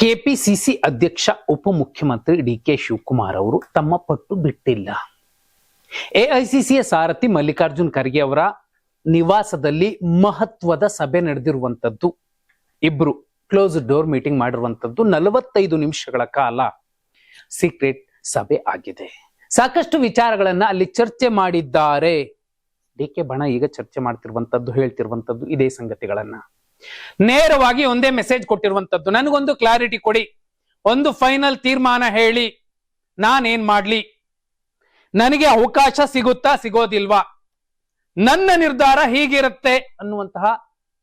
KPCC ಅಧ್ಯಕ್ಷ ಉಪಮುಖ್ಯಮಂತ್ರಿ ಡಿ.ಕೆ. ಶಿವಕುಮಾರ್ ಅವರು ತಮ್ಮ ಪಟ್ಟು ಬಿಟ್ಟಿಲ್ಲ. ಎಐಸಿಸಿಯ ಸಾರಥಿ ಮಲ್ಲಿಕಾರ್ಜುನ್ ಖರ್ಗೆ ಅವರ ನಿವಾಸದಲ್ಲಿ ಮಹತ್ವದ ಸಭೆ ನಡೆದಿರುವಂತದ್ದು. ಇಬ್ರು ಕ್ಲೋಸ್ ಡೋರ್ ಮೀಟಿಂಗ್ ಮಾಡಿರುವಂತದ್ದು 45 ನಿಮಿಷಗಳ ಕಾಲ ಸೀಕ್ರೆಟ್ ಸಭೆ ಆಗಿದೆ. ಸಾಕಷ್ಟು ವಿಚಾರಗಳನ್ನ ಅಲ್ಲಿ ಚರ್ಚೆ ಮಾಡಿದ್ದಾರೆ. ಡಿ.ಕೆ. ಬಣ ಈಗ ಚರ್ಚೆ ಮಾಡ್ತಿರುವಂತದ್ದು, ಹೇಳ್ತಿರುವಂತದ್ದು ಇದೇ ಸಂಗತಿಗಳನ್ನ. ನೇರವಾಗಿ ಒಂದೇ ಮೆಸೇಜ್ ಕೊಟ್ಟಿರುವಂತದ್ದು, ನನಗೊಂದು ಕ್ಲಾರಿಟಿ ಕೊಡಿ, ಒಂದು ಫೈನಲ್ ತೀರ್ಮಾನ ಹೇಳಿ, ನಾನೇನ್ ಮಾಡ್ಲಿ, ನನಗೆ ಅವಕಾಶ ಸಿಗುತ್ತಾ ಸಿಗೋದಿಲ್ವಾ, ನನ್ನ ನಿರ್ಧಾರ ಹೀಗಿರುತ್ತೆ ಅನ್ನುವಂತಹ.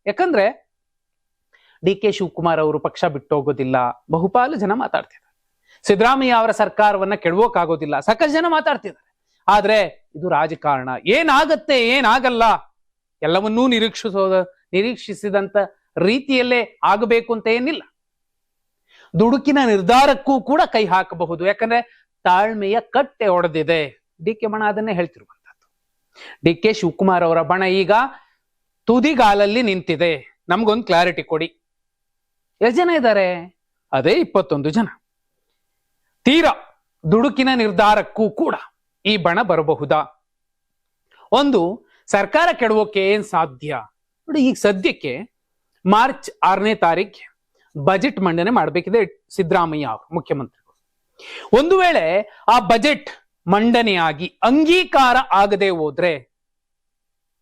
ಯಾಕಂದ್ರೆ ಡಿ.ಕೆ. ಶಿವಕುಮಾರ್ ಅವರು ಪಕ್ಷ ಬಿಟ್ಟೋಗೋದಿಲ್ಲ, ಬಹುಪಾಲು ಜನ ಮಾತಾಡ್ತಿದ್ದಾರೆ. ಸಿದ್ದರಾಮಯ್ಯ ಅವರ ಸರ್ಕಾರವನ್ನ ಕೆಡವೋಕಾಗೋದಿಲ್ಲ, ಸಾಕಷ್ಟು ಜನ ಮಾತಾಡ್ತಿದ್ದಾರೆ. ಆದ್ರೆ ಇದು ರಾಜಕಾರಣ, ಏನಾಗತ್ತೆ ಏನಾಗಲ್ಲ ಎಲ್ಲವನ್ನೂ ನಿರೀಕ್ಷಿಸಿದಂತ ರೀತಿಯಲ್ಲೇ ಆಗಬೇಕು ಅಂತ ಏನಿಲ್ಲ. ದುಡುಕಿನ ನಿರ್ಧಾರಕ್ಕೂ ಕೂಡ ಕೈ ಹಾಕಬಹುದು, ಯಾಕಂದ್ರೆ ತಾಳ್ಮೆಯ ಕಟ್ಟೆ ಒಡೆದಿದೆ. ಡಿ.ಕೆ. ಬಣ ಅದನ್ನೇ ಹೇಳ್ತಿರುವಂತದ್ದು. ಡಿ.ಕೆ. ಶಿವಕುಮಾರ್ ಅವರ ಬಣ ಈಗ ತುದಿಗಾಲಲ್ಲಿ ನಿಂತಿದೆ. ನಮ್ಗೊಂದು ಕ್ಲಾರಿಟಿ ಕೊಡಿ, ಎಷ್ಟು ಜನ ಇದ್ದಾರೆ? ಅದೇ 21 ಜನ. ತೀರಾ ದುಡುಕಿನ ನಿರ್ಧಾರಕ್ಕೂ ಕೂಡ ಈ ಬಣ ಬರಬಹುದಾ? ಒಂದು, ಸರ್ಕಾರ ಕೆಡವೋಕೆ ಏನ್ ಸಾಧ್ಯ ನೋಡಿ. ಈಗ ಸದ್ಯಕ್ಕೆ ಮಾರ್ಚ್ 6ನೇ ತಾರೀಖ್ ಬಜೆಟ್ ಮಂಡನೆ ಮಾಡಬೇಕಿದೆ ಸಿದ್ದರಾಮಯ್ಯ ಅವರು ಮುಖ್ಯಮಂತ್ರಿಗಳು. ಒಂದು ವೇಳೆ ಆ ಬಜೆಟ್ ಮಂಡನೆಯಾಗಿ ಅಂಗೀಕಾರ ಆಗದೆ ಹೋದ್ರೆ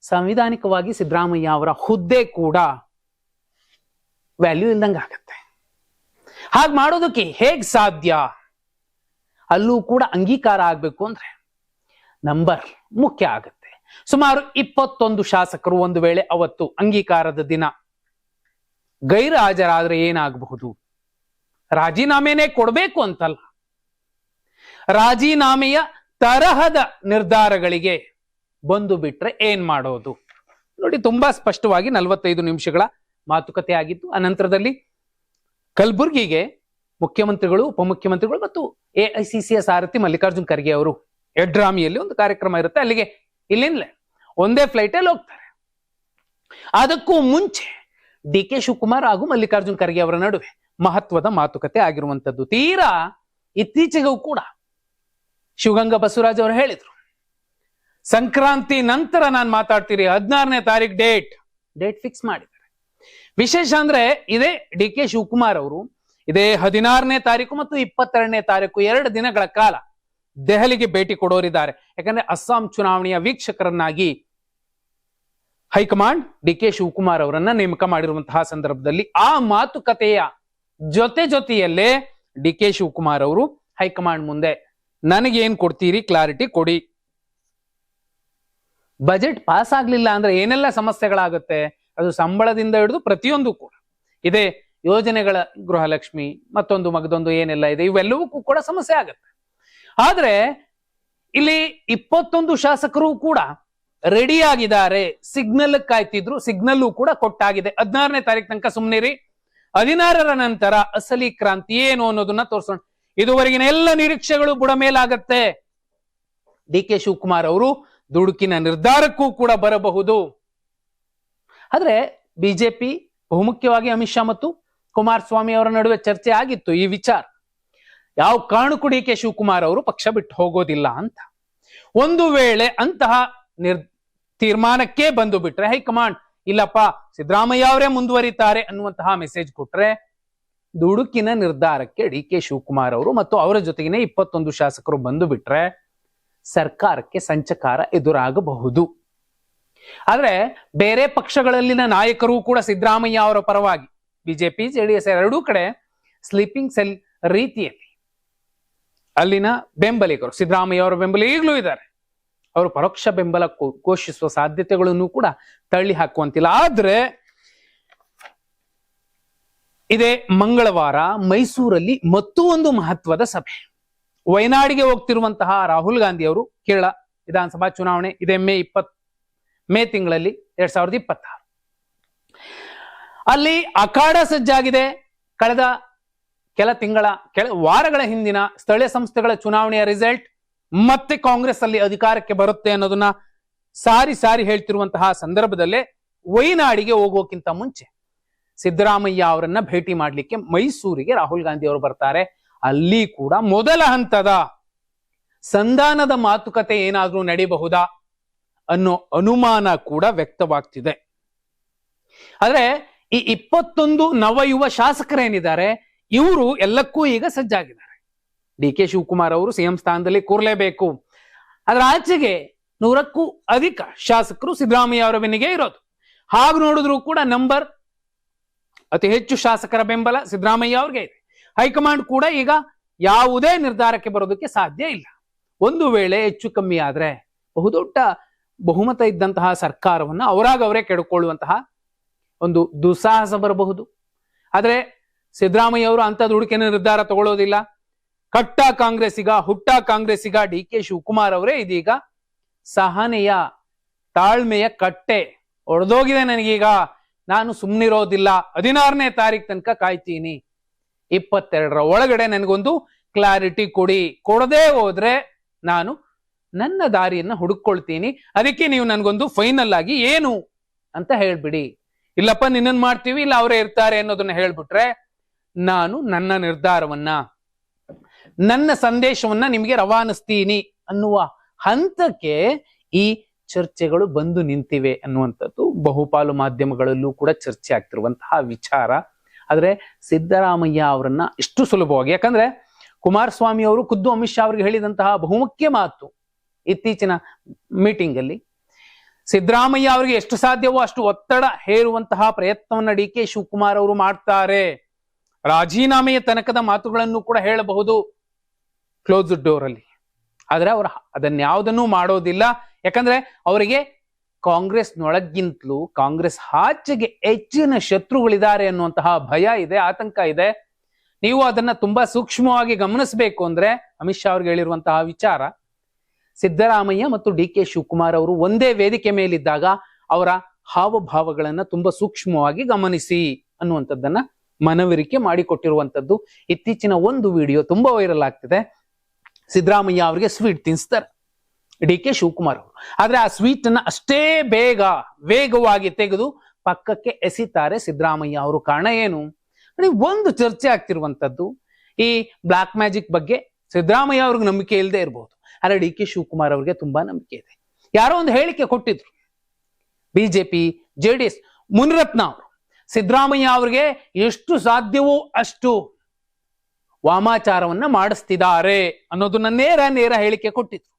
ಸಂವಿಧಾನಿಕವಾಗಿ ಸಿದ್ದರಾಮಯ್ಯ ಅವರ ಹುದ್ದೆ ಕೂಡ ವ್ಯಾಲ್ಯೂ ಇಲ್ದಂಗೆ ಆಗತ್ತೆ. ಹಾಗೆ ಮಾಡೋದಕ್ಕೆ ಹೇಗ್ ಸಾಧ್ಯ? ಅಲ್ಲೂ ಕೂಡ ಅಂಗೀಕಾರ ಆಗ್ಬೇಕು ಅಂದ್ರೆ ನಂಬರ್ ಮುಖ್ಯ ಆಗತ್ತೆ. ಸುಮಾರು 21 ಶಾಸಕರು ಒಂದು ವೇಳೆ ಅವತ್ತು ಅಂಗೀಕಾರದ ದಿನ ಗೈರು ಹಾಜರಾದ್ರೆ ಏನಾಗಬಹುದು? ರಾಜೀನಾಮೆನೇ ಕೊಡಬೇಕು ಅಂತಲ್ಲ, ರಾಜೀನಾಮೆಯ ತರಹದ ನಿರ್ಧಾರಗಳಿಗೆ ಬಂದು ಬಿಟ್ರೆ ಏನ್ ಮಾಡೋದು ನೋಡಿ. ತುಂಬಾ ಸ್ಪಷ್ಟವಾಗಿ 45 ನಿಮಿಷಗಳ ಮಾತುಕತೆ ಆಗಿತ್ತು. ಅನಂತರದಲ್ಲಿ ಕಲಬುರಗಿಗೆ ಮುಖ್ಯಮಂತ್ರಿಗಳು, ಉಪಮುಖ್ಯಮಂತ್ರಿಗಳು ಮತ್ತು ಎಐಸಿಸಿಯ ಸಾರಥಿ ಮಲ್ಲಿಕಾರ್ಜುನ್ ಖರ್ಗೆ ಅವರು ಯಡ್ರಾಮಿಯಲ್ಲಿ ಒಂದು ಕಾರ್ಯಕ್ರಮ ಇರುತ್ತೆ, ಅಲ್ಲಿಗೆ ಇಲ್ಲಿಂದಲೇ ಒಂದೇ ಫ್ಲೈಟ್ ಅಲ್ಲಿ ಹೋಗ್ತಾರೆ. ಅದಕ್ಕೂ ಮುಂಚೆ ಡಿ.ಕೆ. ಶಿವಕುಮಾರ್ ಹಾಗೂ ಮಲ್ಲಿಕಾರ್ಜುನ್ ಖರ್ಗೆ ಅವರ ನಡುವೆ ಮಹತ್ವದ ಮಾತುಕತೆ ಆಗಿರುವಂತದ್ದು. ತೀರಾ ಇತ್ತೀಚೆಗೂ ಕೂಡ ಶಿವಗಂಗಾ ಬಸವರಾಜ್ ಅವರು ಹೇಳಿದ್ರು, ಸಂಕ್ರಾಂತಿ ನಂತರ ನಾನು ಮಾತಾಡ್ತೀರಿ, 16ನೇ ತಾರೀಕು ಡೇಟ್ ಫಿಕ್ಸ್ ಮಾಡಿದ್ದಾರೆ. ವಿಶೇಷ ಅಂದ್ರೆ ಇದೇ ಡಿ.ಕೆ. ಶಿವಕುಮಾರ್ ಅವರು ಇದೇ 16ನೇ ತಾರೀಕು ಮತ್ತು 22ನೇ ತಾರೀಕು 2 ದಿನಗಳ ಕಾಲ ದೆಹಲಿಗೆ ಭೇಟಿ ಕೊಡೋರಿದ್ದಾರೆ. ಯಾಕಂದ್ರೆ ಅಸ್ಸಾಂ ಚುನಾವಣೆಯ ವೀಕ್ಷಕರನ್ನಾಗಿ ಹೈಕಮಾಂಡ್ ಡಿ.ಕೆ. ಶಿವಕುಮಾರ್ ಅವರನ್ನ ನೇಮಕ ಮಾಡಿರುವಂತಹ ಸಂದರ್ಭದಲ್ಲಿ ಆ ಮಾತುಕತೆಯ ಜೊತೆಯಲ್ಲೇ ಡಿ.ಕೆ. ಶಿವಕುಮಾರ್ ಅವರು ಹೈಕಮಾಂಡ್ ಮುಂದೆ ನನಗೇನ್ ಕೊಡ್ತೀರಿ, ಕ್ಲಾರಿಟಿ ಕೊಡಿ. ಬಜೆಟ್ ಪಾಸ್ ಆಗ್ಲಿಲ್ಲ ಅಂದ್ರೆ ಏನೆಲ್ಲ ಸಮಸ್ಯೆಗಳಾಗುತ್ತೆ, ಅದು ಸಂಬಳದಿಂದ ಹಿಡಿದು ಪ್ರತಿಯೊಂದು ಕೂಡ ಇದೆ. ಯೋಜನೆಗಳ ಗೃಹಲಕ್ಷ್ಮಿ ಮತ್ತೊಂದು ಮಗದೊಂದು ಏನೆಲ್ಲ ಇದೆ, ಇವೆಲ್ಲವಕ್ಕೂ ಕೂಡ ಸಮಸ್ಯೆ ಆಗುತ್ತೆ. ಆದ್ರೆ ಇಲ್ಲಿ 21 ಶಾಸಕರು ಕೂಡ ರೆಡಿ ಆಗಿದ್ದಾರೆ, ಸಿಗ್ನಲ್ ಕಾಯ್ತಿದ್ರು, ಸಿಗ್ನಲ್ ಕೂಡ ಕೊಟ್ಟಾಗಿದೆ. 16ನೇ ತಾರೀಕು ತನಕ ಸುಮ್ನಿರಿ, 16ರ ನಂತರ ಅಸಲಿ ಕ್ರಾಂತಿ ಏನು ಅನ್ನೋದನ್ನ ತೋರಿಸೋಣ. ಇದುವರೆಗಿನ ಎಲ್ಲ ನಿರೀಕ್ಷೆಗಳು ಬುಡ ಮೇಲಾಗತ್ತೆ. ಡಿ.ಕೆ. ಶಿವಕುಮಾರ್ ಅವರು ದುಡುಕಿನ ನಿರ್ಧಾರಕ್ಕೂ ಕೂಡ ಬರಬಹುದು. ಆದ್ರೆ ಬಿಜೆಪಿ, ಬಹುಮುಖ್ಯವಾಗಿ ಅಮಿತ್ ಶಾ ಮತ್ತು ಕುಮಾರಸ್ವಾಮಿ ಅವರ ನಡುವೆ ಚರ್ಚೆ ಆಗಿತ್ತು ಈ ವಿಚಾರ. ಯಾವ ಕಾರಣಕ್ಕೂ ಡಿ.ಕೆ. ಶಿವಕುಮಾರ್ ಅವರು ಪಕ್ಷ ಬಿಟ್ಟು ಹೋಗೋದಿಲ್ಲ ಅಂತ. ಒಂದು ವೇಳೆ ಅಂತಹ ತೀರ್ಮಾನಕ್ಕೆ ಬಂದು ಬಿಟ್ರೆ ಹೈಕಮಾಂಡ್ ಇಲ್ಲಪ್ಪ ಸಿದ್ದರಾಮಯ್ಯ ಅವರೇ ಮುಂದುವರಿತಾರೆ ಅನ್ನುವಂತಹ ಮೆಸೇಜ್ ಕೊಟ್ರೆ ದುಡುಕಿನ ನಿರ್ಧಾರಕ್ಕೆ ಡಿ.ಕೆ. ಶಿವಕುಮಾರ್ ಅವರು ಮತ್ತು ಅವರ ಜೊತೆಗಿನ 21 ಶಾಸಕರು ಬಂದು ಬಿಟ್ರೆ ಸರ್ಕಾರಕ್ಕೆ ಸಂಚಕಾರ ಎದುರಾಗಬಹುದು. ಆದ್ರೆ ಬೇರೆ ಪಕ್ಷಗಳಲ್ಲಿನ ನಾಯಕರು ಕೂಡ ಸಿದ್ದರಾಮಯ್ಯ ಅವರ ಪರವಾಗಿ, ಬಿಜೆಪಿ ಜೆಡಿಎಸ್ ಎರಡೂ ಕಡೆ ಸ್ಲೀಪಿಂಗ್ ಸೆಲ್ ರೀತಿಯಲ್ಲಿ ಅಲ್ಲಿನ ಬೆಂಬಲಿಗರು, ಸಿದ್ದರಾಮಯ್ಯ ಅವರ ಬೆಂಬಲ ಈಗಲೂ ಇದ್ದಾರೆ. ಅವರು ಪರೋಕ್ಷ ಬೆಂಬಲ ಘೋಷಿಸುವ ಸಾಧ್ಯತೆಗಳನ್ನು ಕೂಡ ತಳ್ಳಿ ಹಾಕುವಂತಿಲ್ಲ. ಆದ್ರೆ ಇದೇ ಮಂಗಳವಾರ ಮೈಸೂರಲ್ಲಿ ಮತ್ತೊಂದು ಮಹತ್ವದ ಸಭೆ. ವಯನಾಡಿಗೆ ಹೋಗ್ತಿರುವಂತಹ ರಾಹುಲ್ ಗಾಂಧಿ ಅವರು ಕೇರಳ ವಿಧಾನಸಭಾ ಚುನಾವಣೆ ಇದೇ ಮೇ ತಿಂಗಳಲ್ಲಿ 2026 ಅಲ್ಲಿ ಅಖಾಡ ಸಜ್ಜಾಗಿದೆ. ಕಳೆದ ಕೆಲ ವಾರಗಳ ಹಿಂದಿನ ಸ್ಥಳೀಯ ಸಂಸ್ಥೆಗಳ ಚುನಾವಣೆಯ ರಿಸಲ್ಟ್ ಮತ್ತೆ ಕಾಂಗ್ರೆಸ್ ಅಲ್ಲಿ ಅಧಿಕಾರಕ್ಕೆ ಬರುತ್ತೆ ಅನ್ನೋದನ್ನ ಸಾರಿ ಹೇಳ್ತಿರುವಂತಹ ಸಂದರ್ಭದಲ್ಲೇ ವಯನಾಡಿಗೆ ಹೋಗೋಕ್ಕಿಂತ ಮುಂಚೆ ಸಿದ್ದರಾಮಯ್ಯ ಅವರನ್ನ ಭೇಟಿ ಮಾಡ್ಲಿಕ್ಕೆ ಮೈಸೂರಿಗೆ ರಾಹುಲ್ ಗಾಂಧಿ ಅವರು ಬರ್ತಾರೆ. ಅಲ್ಲಿ ಕೂಡ ಮೊದಲ ಹಂತದ ಸಂಧಾನದ ಮಾತುಕತೆ ಏನಾದ್ರೂ ನಡೀಬಹುದಾ ಅನ್ನೋ ಅನುಮಾನ ಕೂಡ ವ್ಯಕ್ತವಾಗ್ತಿದೆ. ಆದ್ರೆ ಈ 21 ನವಯುವ ಶಾಸಕರೇನಿದ್ದಾರೆ ಇವರು ಎಲ್ಲಕ್ಕೂ ಈಗ ಸಜ್ಜಾಗಿದ್ದಾರೆ. ಡಿ ಕೆ ಶಿವಕುಮಾರ್ ಅವರು ಸಿಎಂ ಸ್ಥಾನದಲ್ಲಿ ಕೂರ್ಲೇಬೇಕು. ಅದರ ಆಚೆಗೆ 100ಕ್ಕೂ ಅಧಿಕ ಶಾಸಕರು ಸಿದ್ದರಾಮಯ್ಯ ಅವರ ಬೆನ್ನಿಗೆ ಇರೋದು. ಹಾಗೆ ನೋಡಿದ್ರು ಕೂಡ ನಂಬರ್ ಅತಿ ಹೆಚ್ಚು ಶಾಸಕರ ಬೆಂಬಲ ಸಿದ್ದರಾಮಯ್ಯ ಅವ್ರಿಗೆ ಇದೆ. ಹೈಕಮಾಂಡ್ ಕೂಡ ಈಗ ಯಾವುದೇ ನಿರ್ಧಾರಕ್ಕೆ ಬರೋದಕ್ಕೆ ಸಾಧ್ಯ ಇಲ್ಲ. ಒಂದು ವೇಳೆ ಹೆಚ್ಚು ಕಮ್ಮಿ ಆದ್ರೆ ಬಹುದೊಡ್ಡ ಬಹುಮತ ಇದ್ದಂತಹ ಸರ್ಕಾರವನ್ನ ಅವರೇ ಕೆಡ್ಕೊಳ್ಳುವಂತಹ ಒಂದು ದುಸ್ಸಾಹಸ ಬರಬಹುದು. ಆದ್ರೆ ಸಿದ್ದರಾಮಯ್ಯ ಅವರು ಅಂತ ದುಡುಕಿನ ನಿರ್ಧಾರ ತಗೊಳ್ಳೋದಿಲ್ಲ. ಕಟ್ಟ ಕಾಂಗ್ರೆಸ್ಸಿಗ ಹುಟ್ಟ ಕಾಂಗ್ರೆಸ್ಸಿಗ ಡಿ ಕೆ ಶಿವಕುಮಾರ್ ಅವರೇ ಇದೀಗ ಸಹನೆಯ ತಾಳ್ಮೆಯ ಕಟ್ಟೆ ಒಡೆದೋಗಿದೆ ನನಗೀಗ, ನಾನು ಸುಮ್ಮನಿರೋದಿಲ್ಲ, 16ನೇ ತಾರೀಕು ತನಕ ಕಾಯ್ತೀನಿ, 22ರ ಒಳಗಡೆ ನನಗೊಂದು ಕ್ಲಾರಿಟಿ ಕೊಡದೇ ಹೋದ್ರೆ ನಾನು ನನ್ನ ದಾರಿಯನ್ನ ಹುಡುಕೊಳ್ತೀನಿ, ಅದಕ್ಕೆ ನೀವು ನನ್ಗೊಂದು ಫೈನಲ್ ಆಗಿ ಏನು ಅಂತ ಹೇಳ್ಬಿಡಿ, ಇಲ್ಲಪ್ಪ ನಿನ್ನನ್ ಮಾಡ್ತೀವಿ ಇಲ್ಲ ಅವರೇ ಇರ್ತಾರೆ ಅನ್ನೋದನ್ನ ಹೇಳ್ಬಿಟ್ರೆ ನಾನು ನನ್ನ ನಿರ್ಧಾರವನ್ನ ನನ್ನ ಸಂದೇಶವನ್ನ ನಿಮಗೆ ರವಾನಿಸ್ತೀನಿ ಅನ್ನುವ ಹಂತಕ್ಕೆ ಈ ಚರ್ಚೆಗಳು ಬಂದು ನಿಂತಿವೆ ಅನ್ನುವಂಥದ್ದು ಬಹುಪಾಲು ಮಾಧ್ಯಮಗಳಲ್ಲೂ ಕೂಡ ಚರ್ಚೆ ಆಗ್ತಿರುವಂತಹ ವಿಚಾರ. ಆದ್ರೆ ಸಿದ್ದರಾಮಯ್ಯ ಅವರನ್ನ ಇಷ್ಟು ಸುಲಭವಾಗಿ, ಯಾಕಂದ್ರೆ ಕುಮಾರಸ್ವಾಮಿ ಅವರು ಖುದ್ದು ಅಮಿತ್ ಶಾ ಅವರಿಗೆ ಹೇಳಿದಂತಹ ಬಹುಮುಖ್ಯ ಮಾತು ಇತ್ತೀಚಿನ ಮೀಟಿಂಗ್ ಅಲ್ಲಿ, ಸಿದ್ದರಾಮಯ್ಯ ಅವರಿಗೆ ಎಷ್ಟು ಸಾಧ್ಯವೋ ಅಷ್ಟು ಒತ್ತಡ ಹೇರುವಂತಹ ಪ್ರಯತ್ನವನ್ನ ಡಿ ಕೆ ಶಿವಕುಮಾರ್ ಅವರು ಮಾಡ್ತಾರೆ, ರಾಜೀನಾಮೆಯ ತನಕದ ಮಾತುಗಳನ್ನು ಕೂಡ ಹೇಳಬಹುದು ಕ್ಲೋಸ್ ಡೋರ್ ಅಲ್ಲಿ. ಆದ್ರೆ ಅವರು ಅದನ್ಯಾವುದನ್ನೂ ಮಾಡೋದಿಲ್ಲ. ಯಾಕಂದ್ರೆ ಅವರಿಗೆ ಕಾಂಗ್ರೆಸ್ನೊಳಗಿಂತಲೂ ಕಾಂಗ್ರೆಸ್ ಆಚೆಗೆ ಹೆಚ್ಚಿನ ಶತ್ರುಗಳಿದ್ದಾರೆ ಅನ್ನುವಂತಹ ಭಯ ಇದೆ, ಆತಂಕ ಇದೆ. ನೀವು ಅದನ್ನ ತುಂಬಾ ಸೂಕ್ಷ್ಮವಾಗಿ ಗಮನಿಸಬೇಕು ಅಂದ್ರೆ ಅಮಿತ್ ಶಾ ಅವ್ರಿಗೆ ಹೇಳಿರುವಂತಹ ವಿಚಾರ, ಸಿದ್ದರಾಮಯ್ಯ ಮತ್ತು ಡಿ ಕೆ ಶಿವಕುಮಾರ್ ಅವರು ಒಂದೇ ವೇದಿಕೆ ಮೇಲಿದ್ದಾಗ ಅವರ ಹಾವಭಾವಗಳನ್ನ ತುಂಬಾ ಸೂಕ್ಷ್ಮವಾಗಿ ಗಮನಿಸಿ ಅನ್ನುವಂಥದ್ದನ್ನ ಮನವರಿಕೆ ಮಾಡಿಕೊಟ್ಟಿರುವಂತದ್ದು. ಇತ್ತೀಚಿನ ಒಂದು ವಿಡಿಯೋ ತುಂಬಾ ವೈರಲ್ ಆಗ್ತಿದೆ. ಸಿದ್ದರಾಮಯ್ಯ ಅವರಿಗೆ ಸ್ವೀಟ್ ತಿನ್ಸ್ತಾರೆ ಡಿ ಕೆ ಶಿವಕುಮಾರ್ ಅವರು, ಆದ್ರೆ ಆ ಸ್ವೀಟ್ ಅನ್ನ ಅಷ್ಟೇ ವೇಗವಾಗಿ ತೆಗೆದು ಪಕ್ಕಕ್ಕೆ ಎಸಿತಾರೆ ಸಿದ್ದರಾಮಯ್ಯ ಅವರು. ಕಾರಣ ಏನು? ಒಂದು ಚರ್ಚೆ ಆಗ್ತಿರುವಂತದ್ದು ಈ ಬ್ಲಾಕ್ ಮ್ಯಾಜಿಕ್ ಬಗ್ಗೆ ಸಿದ್ದರಾಮಯ್ಯ ಅವ್ರಿಗೆ ನಂಬಿಕೆ ಇಲ್ಲದೆ ಇರಬಹುದು, ಆದ್ರೆ ಡಿ ಕೆ ಶಿವಕುಮಾರ್ ಅವ್ರಿಗೆ ತುಂಬಾ ನಂಬಿಕೆ ಇದೆ. ಯಾರೋ ಒಂದು ಹೇಳಿಕೆ ಕೊಟ್ಟಿದ್ರು, ಬಿಜೆಪಿ ಜೆಡಿಎಸ್ ಮುನಿರತ್ನ ಅವರು ಸಿದ್ದರಾಮಯ್ಯ ಅವ್ರಿಗೆ ಎಷ್ಟು ಸಾಧ್ಯವೋ ಅಷ್ಟು ವಾಮಾಚಾರವನ್ನ ಮಾಡಿಸ್ತಿದ್ದಾರೆ ಅನ್ನೋದನ್ನ ನೇರ ಹೇಳಿಕೆ ಕೊಟ್ಟಿದ್ರು.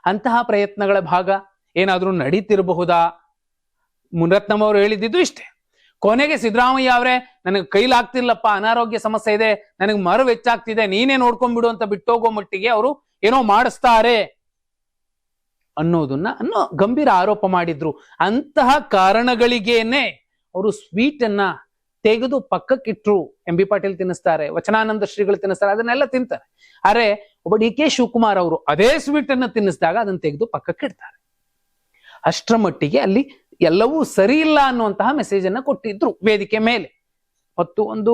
ಅಂತಹ ಪ್ರಯತ್ನಗಳ ಭಾಗ ಏನಾದ್ರೂ ನಡೀತಿರಬಹುದಾ? ಮುನಿರತ್ನಂ ಅವರು ಹೇಳಿದ್ದು ಇಷ್ಟೇ, ಕೊನೆಗೆ ಸಿದ್ದರಾಮಯ್ಯ ಅವರೇ ನನಗೆ ಕೈಲಾಗ್ತಿಲ್ಲಪ್ಪ, ಅನಾರೋಗ್ಯ ಸಮಸ್ಯೆ ಇದೆ, ನನಗೆ ಮರು ಹೆಚ್ಚಾಗ್ತಿದೆ, ನೀನೇ ನೋಡ್ಕೊಂಡ್ಬಿಡು ಅಂತ ಬಿಟ್ಟೋಗೋ ಮಟ್ಟಿಗೆ ಅವರು ಏನೋ ಮಾಡಿಸ್ತಾರೆ ಅನ್ನೋ ಗಂಭೀರ ಆರೋಪ ಮಾಡಿದ್ರು. ಅಂತಹ ಕಾರಣಗಳಿಗೇನೆ ಅವರು ಸ್ವೀಟ್ ಅನ್ನ ತೆಗೆದು ಪಕ್ಕಕ್ಕಿಟ್ರು. ಎಂ ಬಿ ಪಾಟೀಲ್ ತಿನ್ನಿಸ್ತಾರೆ, ವಚನಾನಂದ ಶ್ರೀಗಳು ತಿನ್ನಿಸ್ತಾರೆ, ಅದನ್ನೆಲ್ಲ ತಿಂತಾರೆ. ಆದ್ರೆ ಒಬ್ಬ ಡಿ ಕೆ ಶಿವಕುಮಾರ್ ಅವರು ಅದೇ ಸ್ವೀಟ್ ಅನ್ನ ತಿನ್ನಿಸಿದಾಗ ಅದನ್ನ ತೆಗೆದು ಪಕ್ಕಕ್ಕಿಡ್ತಾರೆ. ಅಷ್ಟರ ಮಟ್ಟಿಗೆ ಅಲ್ಲಿ ಎಲ್ಲವೂ ಸರಿ ಇಲ್ಲ ಅನ್ನುವಂತಹ ಮೆಸೇಜ್ ಅನ್ನ ಕೊಟ್ಟಿದ್ರು ವೇದಿಕೆ ಮೇಲೆ. ಮತ್ತು ಒಂದು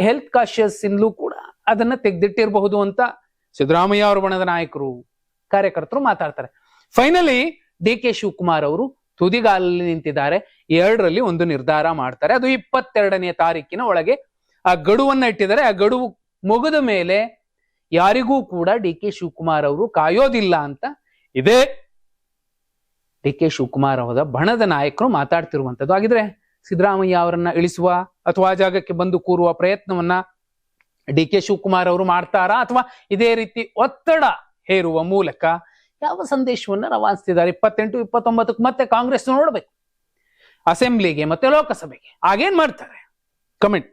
ಹೆಲ್ತ್ ಕಾನ್ಶಿಯಸ್ ಇಂದಲೂ ಕೂಡ ಅದನ್ನ ತೆಗೆದಿಟ್ಟಿರಬಹುದು ಅಂತ ಸಿದ್ದರಾಮಯ್ಯ ಅವರ ಬಣದ ನಾಯಕರು ಕಾರ್ಯಕರ್ತರು ಮಾತಾಡ್ತಾರೆ. ಫೈನಲಿ ಡಿ ಕೆ ಶಿವಕುಮಾರ್ ಅವರು ತುದಿಗಾಲಲ್ಲಿ ನಿಂತಿದ್ದಾರೆ. 2ರಲ್ಲಿ ಒಂದು ನಿರ್ಧಾರ ಮಾಡ್ತಾರೆ. ಅದು 22ನೇ ತಾರೀಕಿನ ಒಳಗೆ ಆ ಗಡುವನ್ನ ಇಟ್ಟಿದ್ದಾರೆ. ಆ ಗಡುವು ಮುಗಿದ ಮೇಲೆ ಯಾರಿಗೂ ಕೂಡ ಡಿ ಕೆ ಶಿವಕುಮಾರ್ ಅವರು ಕಾಯೋದಿಲ್ಲ ಅಂತ ಇದೇ ಡಿ ಕೆ ಶಿವಕುಮಾರ್ ಅವರ ಬಣದ ನಾಯಕರು ಮಾತಾಡ್ತಿರುವಂತದ್ದು. ಹಾಗಿದ್ರೆ ಸಿದ್ದರಾಮಯ್ಯ ಅವರನ್ನ ಇಳಿಸುವ ಅಥವಾ ಆ ಜಾಗಕ್ಕೆ ಬಂದು ಕೂರುವ ಪ್ರಯತ್ನವನ್ನ ಡಿ ಕೆ ಶಿವಕುಮಾರ್ ಅವರು ಮಾಡ್ತಾರಾ, ಅಥವಾ ಇದೇ ರೀತಿ ಒತ್ತಡ ಹೇರುವ ಮೂಲಕ ಯಾವ ಸಂದೇಶವನ್ನ ರವಾನಿಸ್ತಿದ್ದಾರೆ? 28, 29 ಮತ್ತೆ ಕಾಂಗ್ರೆಸ್ ನೋಡ್ಬೇಕು, ಅಸೆಂಬ್ಲಿಗೆ ಮತ್ತೆ ಲೋಕಸಭೆಗೆ ಆಗೇನ್ ಮಾಡ್ತಾರೆ? ಕಮೆಂಟ್.